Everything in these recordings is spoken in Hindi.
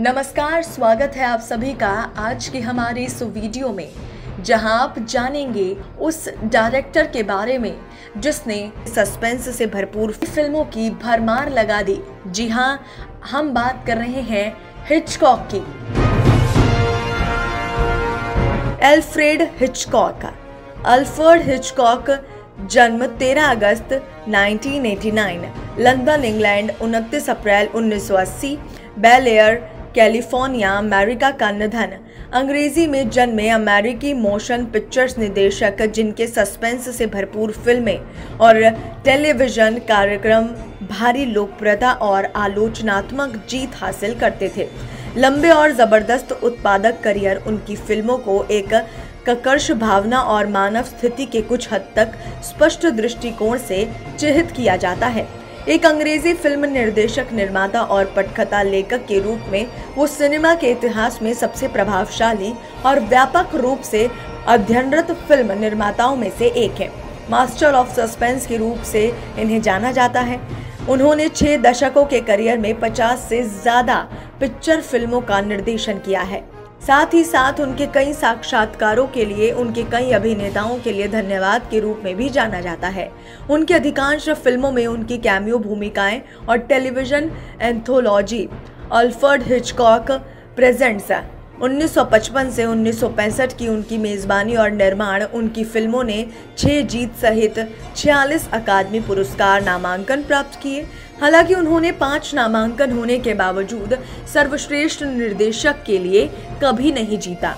नमस्कार, स्वागत है आप सभी का आज की हमारी इस वीडियो में, जहां आप जानेंगे उस डायरेक्टर के बारे में जिसने सस्पेंस से भरपूर फिल्मों की भरमार लगा दी। जी हां, हम बात कर रहे हैं हिचकॉक की। Alfred Hitchcock. अल्फ्रेड हिचकॉक जन्म 13 अगस्त 1989, लंदन इंग्लैंड, 29 अप्रैल 1980, बेल एयर कैलिफोर्निया, अमेरिका का निधन। अंग्रेजी में जन्मे अमेरिकी मोशन पिक्चर्स निर्देशक जिनके सस्पेंस से भरपूर फिल्में और टेलीविजन कार्यक्रम भारी लोकप्रियता और आलोचनात्मक जीत हासिल करते थे। लंबे और जबरदस्त उत्पादक करियर उनकी फिल्मों को एक कर्कश भावना और मानव स्थिति के कुछ हद तक स्पष्ट दृष्टिकोण से चिह्नित किया जाता है। एक अंग्रेजी फिल्म निर्देशक, निर्माता और पटकथा लेखक के रूप में वो सिनेमा के इतिहास में सबसे प्रभावशाली और व्यापक रूप से अध्ययनरत फिल्म निर्माताओं में से एक है। मास्टर ऑफ सस्पेंस के रूप से इन्हें जाना जाता है। उन्होंने 6 दशकों के करियर में 50 से ज्यादा पिक्चर फिल्मों का निर्देशन किया है। साथ ही साथ उनके कई साक्षात्कारों के लिए उनके कई अभिनेताओं के लिए धन्यवाद के रूप में भी जाना जाता है। उनकी अधिकांश फिल्मों में उनकी कैमियो भूमिकाएं और television anthology Alfred Hitchcock presents 1955 से 1965 की उनकी मेजबानी और निर्माण उनकी फिल्मों ने 6 जीत सहित 46 अकादमी पुरस्कार नामांकन प्राप्त किए। हालांकि उन्होंने 5 नामांकन होने के बावजूद सर्वश्रेष्ठ निर्देशक के लिए कभी नहीं जीता।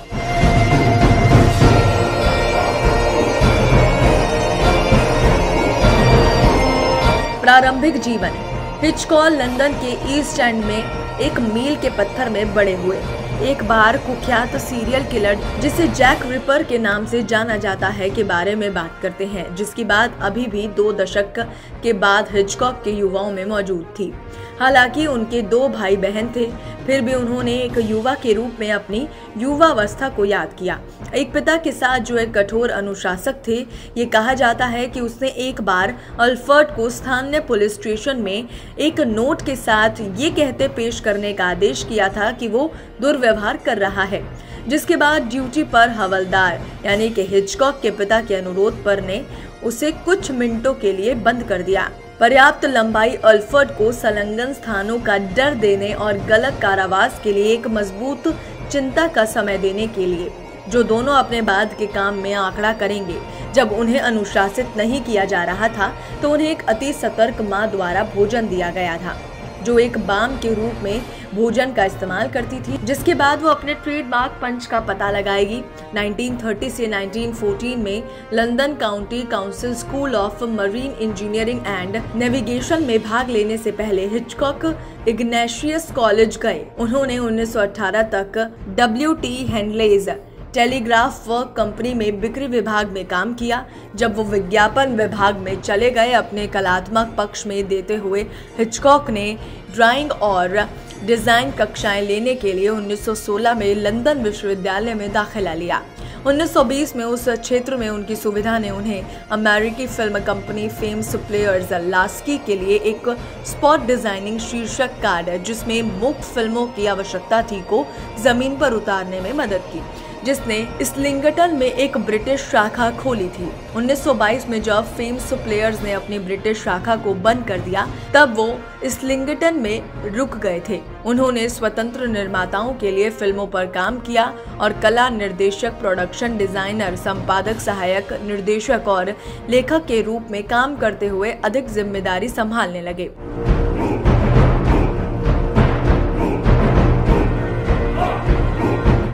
प्रारंभिक जीवन। हिचकॉक लंदन के ईस्ट एंड में एक मील के पत्थर में बड़े हुए। एक बार कुख्यात सीरियल किलर जिसे जैक रिपर के नाम से जाना जाता है के बारे में बात करते हैं, जिसकी बात अभी भी 2 दशक के बाद हिचकॉक के युवाओं में मौजूद थी। हालांकि उनके 2 भाई बहन थे, फिर भी उन्होंने एक युवा के रूप में अपनी युवावस्था को याद किया। एक पिता के साथ जो एक कठोर अनुशासक थे, ये कहा जाता है कि उसने एक बार अल्फ्रेड को स्थानीय पुलिस स्टेशन में एक नोट के साथ ये कहते पेश करने का आदेश किया था कि वो दुर्व्यवहार कर रहा है, जिसके बाद ड्यूटी पर हवलदार यानी कि हिचकॉक के पिता के अनुरोध पर ने उसे कुछ मिनटों के लिए बंद कर दिया। पर्याप्त लंबाई अल्फ्रेड को संलग्न स्थानों का डर देने और गलत कारावास के लिए एक मजबूत चिंता का समय देने के लिए, जो दोनों अपने बाद के काम में आंकड़ा करेंगे। जब उन्हें अनुशासित नहीं किया जा रहा था तो उन्हें एक अति सतर्क मां द्वारा भोजन दिया गया था, जो एक बाम के रूप में भोजन का इस्तेमाल करती थी, जिसके बाद वो अपने ट्रेडमार्क पंच का पता लगाएगी। 1930 से 1914 में London county council school of marine engineering and navigation में भाग लेने से पहले हिचकॉक इग्नेशियस कॉलेज गए। उन्होंने 1918 तक WT Henle's telegraph work company में बिक्री विभाग में काम किया। जब वो विज्ञापन विभाग में चले गए, अपने कलात्मक पक्ष में देते हुए हिचकॉक ने ड्राइंग और डिजाइन कक्षाएं लेने के लिए 1916 में लंदन विश्वविद्यालय में दाखिला लिया। 1920 में उस क्षेत्र में उनकी सुविधा ने उन्हें अमेरिकी film company famous players Laski के लिए एक स्पॉट डिजाइनिंग शीर्षक कार्ड, जिसमें मुफ्त फिल्मों की आवश्यकता थी, को जमीन पर उतारने में मदद की, जिसने इस्लिंगटन में एक ब्रिटिश शाखा खोली थी। 1922 में जब फेम्स प्लेयर्स ने अपनी ब्रिटिश शाखा को बंद कर दिया, तब वो इस्लिंगटन में रुक गए थे। उन्होंने स्वतंत्र निर्माताओं के लिए फिल्मों पर काम किया और कला निर्देशक, प्रोडक्शन डिजाइनर, संपादक, सहायक निर्देशक और लेखक के रूप में काम करते हुए अधिक जिम्मेदारी संभालने लगे।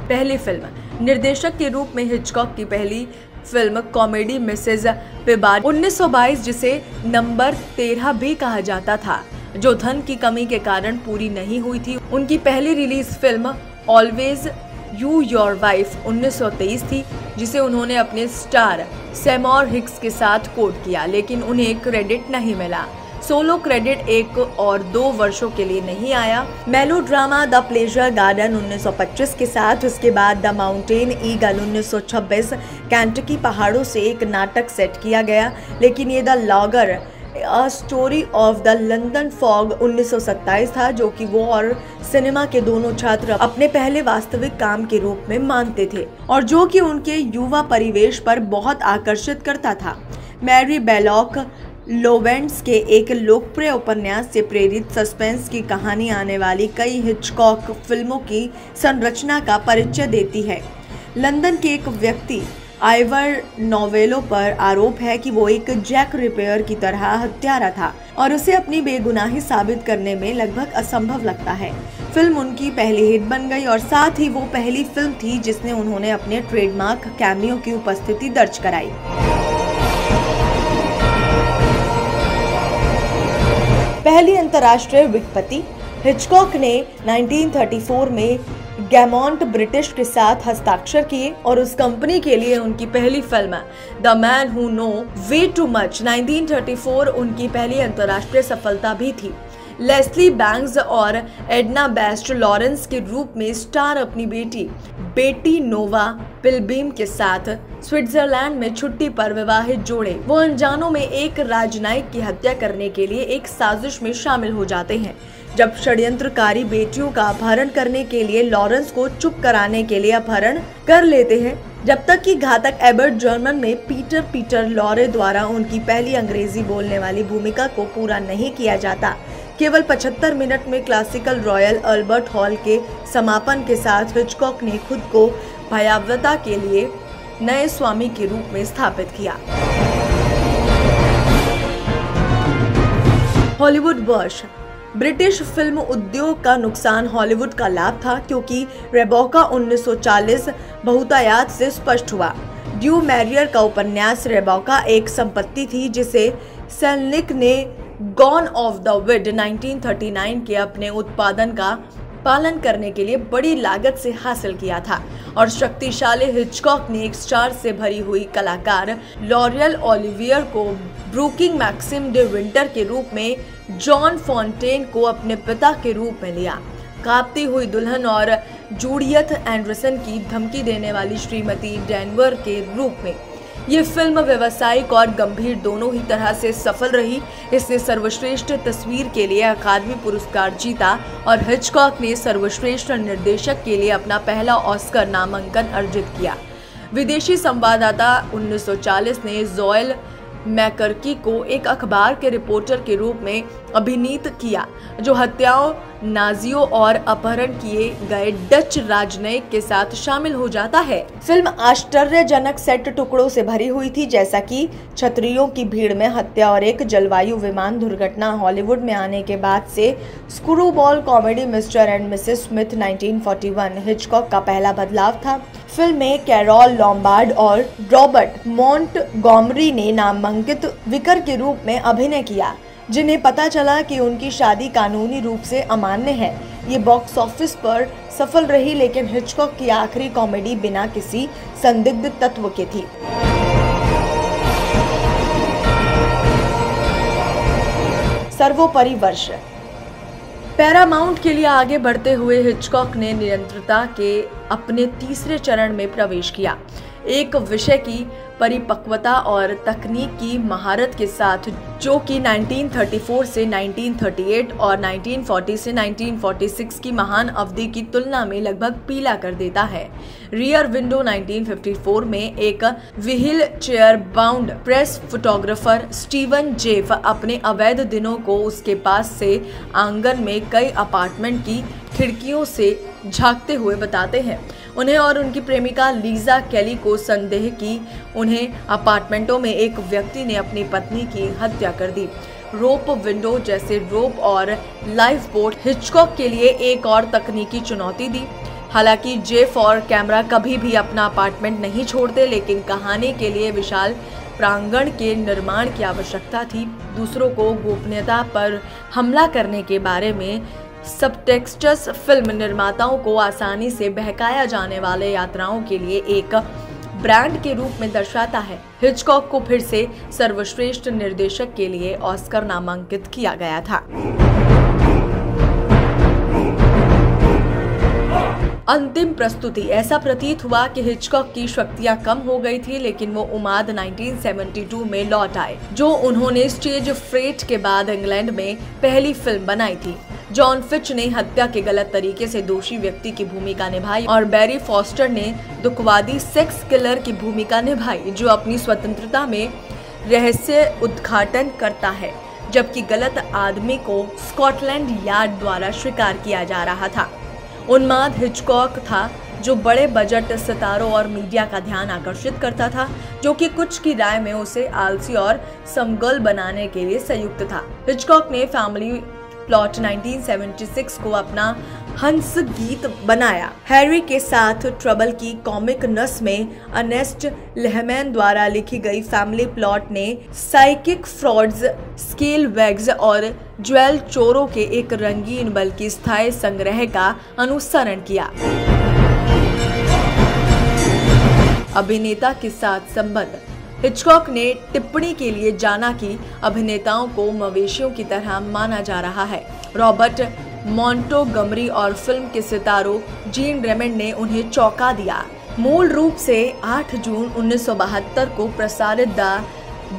पहली फिल्म। निर्देशक के रूप में हिचकॉक की पहली फिल्म कॉमेडी मिसेज पिबाडी 1922, जिसे नंबर 13 भी कहा जाता था, जो धन की कमी के कारण पूरी नहीं हुई थी। उनकी पहली release film always you your wife 1923 थी, जिसे उन्होंने अपने स्टार सैमोर हिक्स के साथ कोड किया, लेकिन उन्हें क्रेडिट नहीं मिला। सोलो क्रेडिट 1 और 2 वर्षों के लिए नहीं आया। मेलोड्रामा द प्लेजर गार्डन 1925 के साथ उसके बाद द माउंटेन ईगल 1926 कैंटकी पहाड़ों से एक नाटक सेट किया गया, लेकिन ये the logger a story of the London fog 1927 था, जो कि वो और सिनेमा के दोनों छात्र अपने पहले वास्तविक काम के रूप में मानते थे और जो कि उनके युवा परिवेश पर बहुत आकर्षित करता था। मैरी बेलॉक लोवेंट्स के एक लोकप्रिय उपन्यास से प्रेरित सस्पेंस की कहानी आने वाली कई हिचकॉक फिल्मों की संरचना का परिचय देती है। लंदन के एक व्यक्ति आइवर नोवेलो पर आरोप है कि वो एक जैक रिपेयर की तरह हत्यारा था और उसे अपनी बेगुनाही साबित करने में लगभग असंभव लगता है। फिल्म उनकी पहली हिट बन गई और साथ ही वो पहली फिल्म थी जिसने उन्होंने अपने ट्रेडमार्क कैमियो की उपस्थिति दर्ज कराई। पहली अंतर्राष्ट्रीय विज्ञप्ति। हिचकॉक ने 1934 में गैमॉन्ट ब्रिटिश के साथ हस्ताक्षर किए और उस कंपनी के लिए उनकी पहली film the man who no way too much 1934 उनकी पहली अंतर्राष्ट्रीय सफलता भी थी। लेस्ली बैंक्स और एडना बेस्ट लॉरेंस के रूप में स्टार अपनी बेटी नोवा पिलबिम के साथ स्विट्जरलैंड में छुट्टी पर विवाहित जोड़े वो अनजानों में एक राजनयिक की हत्या करने के लिए एक साजिश में शामिल हो जाते हैं। जब षड्यंत्रकारी बेटियों का अपहरण करने के लिए लॉरेंस को चुप कराने के लिए अपहरण कर लेते हैं, जब तक कि घातक एबर्ट जर्मन में पीटर लॉरे द्वारा उनकी पहली अंग्रेजी बोलने वाली भूमिका को पूरा नहीं किया जाता। केवल 75 मिनट में क्लासिकल रॉयल अल्बर्ट हॉल के समापन के साथ हिचकॉक ने खुद को भयावहता के लिए नए स्वामी के रूप में स्थापित किया। हॉलीवुड वर्ष। ब्रिटिश फिल्म उद्योग का नुकसान हॉलीवुड का लाभ था, क्योंकि रेबेका 1940 बहुतायत से स्पष्ट हुआ। ड्यू मैरियर का उपन्यास रेबेका एक संपत्ति थी जिसे सेल्निक ने गॉन ऑफ द विड 1939 के अपने उत्पादन का पालन करने के लिए बड़ी लागत से हासिल किया था और शक्तिशाली हिचकॉक ने एक स्टार से भरी हुई कलाकार लॉरियल ओलिवियर को ब्रूकिंग मैक्सिम डे विंटर के रूप में जॉन फॉन्टेन को अपने पिता के रूप में लिया। कांपती हुई दुल्हन और जूडियथ एंडरसन की धमकी देने वाली श्रीमती डेनवर के रूप में ये फिल्म व्यावसायिक और गंभीर दोनों ही तरह से सफल रही। इसने सर्वश्रेष्ठ तस्वीर के लिए अकादमी पुरस्कार जीता और हिचकॉक ने सर्वश्रेष्ठ निर्देशक के लिए अपना पहला ऑस्कर नामांकन अर्जित किया। विदेशी संवाददाता 1940 ने जोएल मैकर्की को एक अखबार के रिपोर्टर के रूप में अभिनीत किया, जो हत्याओं, नाजियों और अपहरण किए गए डच राजनयिक के साथ शामिल हो जाता है। फिल्म आश्चर्यजनक सेट टुकड़ों से भरी हुई थी, जैसा कि छतरियों की भीड़ में हत्या और एक जलवायु विमान दुर्घटना। हॉलीवुड में आने के बाद से screwball comedy mister and Mrs Smith 1941 Hitchcock का पहला बदलाव था। फिल्म में कैरोल लॉम्बार्ड और रॉबर्ट मॉन्टगोमरी ने नामांकित विकर के रूप में अभिनय किया, जिन्हें पता चला कि उनकी शादी कानूनी रूप से अमान्य है। ये बॉक्स ऑफिस पर सफल रही, लेकिन हिचकॉक की आखिरी कॉमेडी बिना किसी संदिग्ध तत्व के थी। सर्वोपरि वर्ष। पैरामाउंट के लिए आगे बढ़ते हुए हिचकॉक ने निरंतरता के अपने तीसरे चरण में प्रवेश किया, एक विषय की परिपक्वता और तकनीक की महारत के साथ, जो कि 1934 से 1938 और 1940 से 1946 की महान अवधि की तुलना में लगभग पीला कर देता है। रियर विंडो 1954 में एक wheel chair bound press photographer Steven Jeff अपने अवैध दिनों को उसके पास से आंगन में कई अपार्टमेंट की खिड़कियों से झांकते हुए बताते हैं। उन्हें और उनकी प्रेमिका लीजा केली को संदेह कि उन्हें अपार्टमेंटों में एक व्यक्ति ने अपनी पत्नी की हत्या कर दी। रोप विंडो जैसे रोप और लाइफ बोट हिचकॉक के लिए एक और तकनीकी चुनौती दी। हालांकि जेफ और कैमरा कभी भी अपना अपार्टमेंट नहीं छोड़ते, लेकिन कहानी के लिए विशाल प्रांगण के निर्माण की आवश्यकता थी। दूसरों को गोपनीयता पर हमला करने के बारे में सबटेक्स्टस फिल्म निर्माताओं को आसानी से बहकाया जाने वाले यात्राओं के लिए एक ब्रांड के रूप में दर्शाता है। हिचकॉक को फिर से सर्वश्रेष्ठ निर्देशक के लिए ऑस्कर नामांकित किया गया था। अंतिम प्रस्तुति। ऐसा प्रतीत हुआ कि हिचकॉक की शक्तियां कम हो गई थी, लेकिन वो उमाद 1972 में लौट आए, जो उन्होंने स्टेज फ्रेट के बाद इंग्लैंड में पहली फिल्म बनाई थी। जॉन फिच ने हत्या के गलत तरीके से दोषी व्यक्ति की भूमिका निभाई और बैरी फॉस्टर ने दुखवादी सेक्स किलर की भूमिका निभाई, जो अपनी स्वतंत्रता में रहस्य उद्घाटन करता है, जबकि गलत आदमी को स्कॉटलैंड यार्ड द्वारा स्वीकार किया जा रहा था। उन्माद हिचकॉक था, जो बड़े बजट सितारों और मीडिया का ध्यान आकर्षित करता था, जो कि कुछ की राय में उसे आलसी और समगल बनाने के लिए संयुक्त था। हिचकॉक ने फैमिली प्लॉट 1976 को अपना हंस गीत बनाया। हैरी के साथ ट्रबल की कॉमिक नस में अर्नेस्ट लेहमैन द्वारा लिखी गई फैमिली प्लॉट ने साइकिक फ्रॉड्स, स्केल वैग्स और ज्वेल चोरों के एक रंगीन बल्कि स्थायी संग्रह का अनुसरण किया। अभिनेता के साथ संबंध। हिचकॉक ने टिप्पणी के लिए जाना कि अभिनेताओं को मवेशियों की तरह माना जा रहा है। रॉबर्ट मॉन्टोगमरी और फिल्म के सितारों जीन रेमंड ने उन्हें चौंका दिया। मूल रूप से 8 जून 1972 को प्रसारित द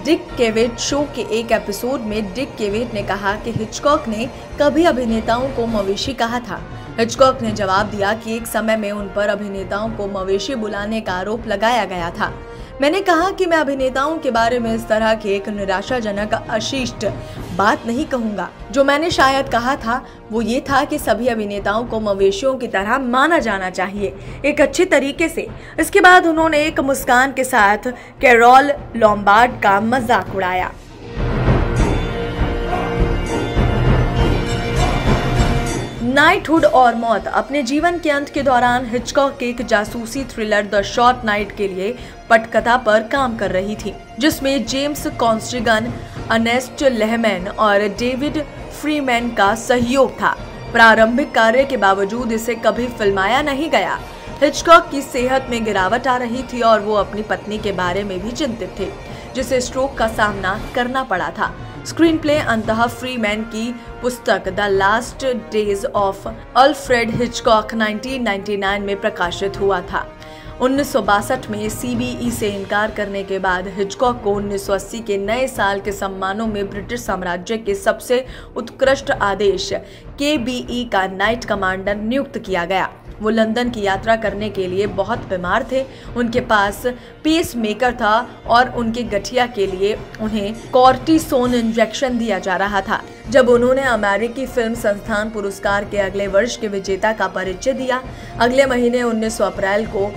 डिक केवेट शो के एक एपिसोड में डिक केवेट ने कहा कि हिचकॉक ने कभी अभिनेताओं को मवेशी कहा था। हिचकॉक ने जवाब दिया कि एक समय में उन पर अभिनेताओं को मवेशी बुलाने का आरोप लगाया गया था। मैंने कहा कि मैं अभिनेताओं के बारे में इस तरह की एक निराशाजनक अशिष्ट बात नहीं कहूंगा। जो मैंने शायद कहा था वो ये था कि सभी अभिनेताओं को मवेशियों की तरह माना जाना चाहिए, एक अच्छे तरीके से। इसके बाद उन्होंने एक मुस्कान के साथ कैरोल लॉम्बार्ड का मजाक उड़ाया। नाइटहुड और मौत। अपने जीवन के अंत के दौरान हिचकॉक एक जासूसी थ्रिलर द शॉर्ट नाइट के लिए पटकथा पर काम कर रही थी, जिसमें जेम्स कॉन्स्टिगन, अर्नेस्ट लेहमैन और डेविड फ्रीमैन का सहयोग था। प्रारंभिक कार्य के बावजूद इसे कभी फिल्माया नहीं गया। हिचकॉक की सेहत में गिरावट आ रही थी और वो अपनी पत्नी के बारे में भी चिंतित थे, जिसे स्ट्रोक का सामना करना पड़ा था। स्क्रीन प्ले अंततः फ्रीमैन की पुस्तक the last days of Alfred Hitchcock 1999 में प्रकाशित हुआ था। 1962 में सीबीई से इनकार करने के बाद हिचकॉक को 1980 के नए साल के सम्मानों में ब्रिटिश साम्राज्य के सबसे उत्कृष्ट आदेश KBE का नाइट कमांडर नियुक्त किया गया। वो लंदन की यात्रा करने के लिए बहुत बीमार थे। उनके पास पेस मेकर था और उनके गठिया के लिए उन्हें कॉर्टिसोन इंजेक्शन दिया जा रहा था। जब उन्होंने अमेरिकी फिल्म संस्थान पुरस्कार के अगले वर्ष के विजेता का परिचय दिया, अगले महीने 19 अप्रैल को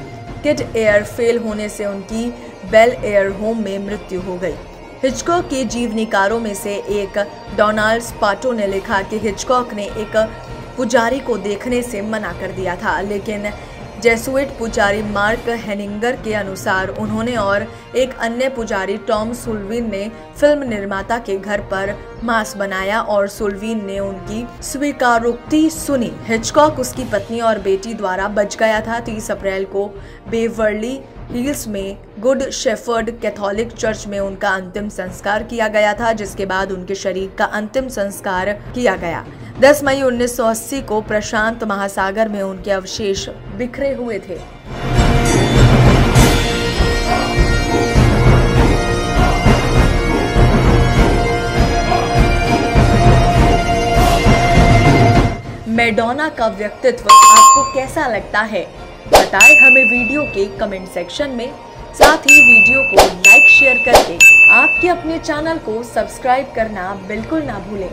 किड एयर फेल होने से उनकी बेल एयर होम में मृत्यु हो गई। हिचकॉक के जीवनीकारों में से एक डोनाल्ड स्पाटो ने लिखा कि हिचकॉक ने एक पुजारी को देखने से मना कर दिया था, लेकिन जेसुइट पुजारी मार्क हेनिंगर के अनुसार उन्होंने और एक अन्य पुजारी टॉम सुल्विन ने फिल्म निर्माता के घर पर मांस बनाया और सुल्विन ने उनकी स्वीकारोक्ति सुनी। हिचकॉक उसकी पत्नी और बेटी द्वारा बच गया था। 30 अप्रैल को बेवर्ली हिल्स में गुड शेफर्ड कैथोलिक चर्च में उनका अंतिम संस्कार किया गया था, जिसके बाद उनके शरीर का अंतिम संस्कार किया गया। 10 मई 1980 को प्रशांत महासागर में उनके अवशेष बिखरे हुए थे। मैडोना का व्यक्तित्व आपको कैसा लगता है? बताएं हमें वीडियो के कमेंट सेक्शन में। साथ ही वीडियो को लाइक शेयर करके आपके अपने चैनल को सब्सक्राइब करना बिल्कुल ना भूलें।